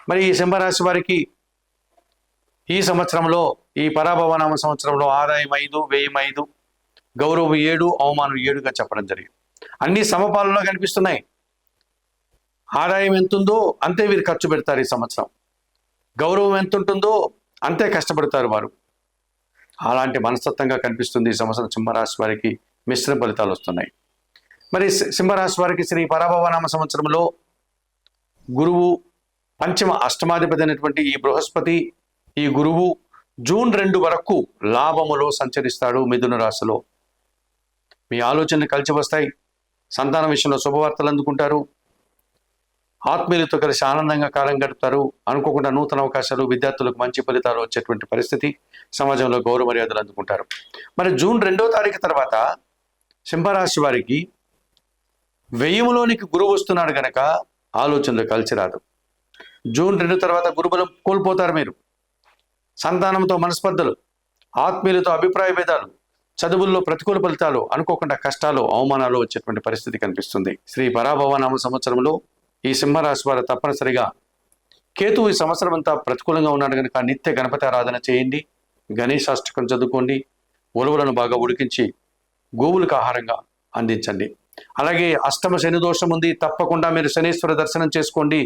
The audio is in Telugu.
మరి ఈ సింహరాశి వారికి ఈ సంవత్సరంలో, ఈ పరాభవనామ సంవత్సరంలో ఆదాయం 5, వ్యయం 5, గౌరవం 7, అవమానం 7గా చెప్పడం జరిగింది. అన్ని సమపాలలో కనిపిస్తున్నాయి. ఆదాయం ఎంతుందో అంతే వీరు ఖర్చు పెడతారు ఈ సంవత్సరం. గౌరవం ఎంత ఉంటుందో అంతే కష్టపడతారు వారు. అలాంటి మనస్తత్వంగా కనిపిస్తుంది ఈ సంవత్సరం సింహరాశి వారికి. మిశ్రమ ఫలితాలు వస్తున్నాయి. మరి సింహరాశి వారికి శ్రీ పరాభవనామ సంవత్సరంలో గురువు పంచమ అష్టమాధిపతి అయినటువంటి ఈ బృహస్పతి, ఈ గురువు జూన్ 2 వరకు లాభములో సంచరిస్తాడు. మిథున రాశిలో మీ ఆలోచనలు కలిసి వస్తాయి. సంతానం విషయంలో శుభవార్తలు అందుకుంటారు. ఆత్మీయులతో కలిసి ఆనందంగా కాలం గడుపుతారు. అనుకోకుండా నూతన అవకాశాలు, విద్యార్థులకు మంచి ఫలితాలు వచ్చేటువంటి పరిస్థితి, సమాజంలో గౌరవ మర్యాదలు అందుకుంటారు. మరి జూన్ 2వ తారీఖు తర్వాత సింహరాశి వారికి వ్యయములోనికి గురువు వస్తున్నాడు కనుక ఆలోచనలు కలిసి రాదు. జూన్ 2 తర్వాత గురుబలం కోల్పోతారు మీరు. సంతానంతో మనస్పర్ధలు, ఆత్మీయులతో అభిప్రాయ భేదాలు, చదువుల్లో ప్రతికూల ఫలితాలు, అనుకోకుండా కష్టాలు, అవమానాలు వచ్చేటువంటి పరిస్థితి కనిపిస్తుంది. శ్రీ పరాభవనామ సంవత్సరంలో ఈ సింహరాశి వారు తప్పనిసరిగా కేతువు ఈ సంవత్సరం అంతా ప్రతికూలంగా ఉన్నాడు కనుక నిత్య గణపతి ఆరాధన చేయండి. గణేశాష్టకం చదువుకోండి. ఉలవలను బాగా ఉడికించి గోవులకు ఆహారంగా అందించండి. అలాగే అష్టమ శని దోషం ఉంది, తప్పకుండా మీరు శనీశ్వర దర్శనం చేసుకోండి.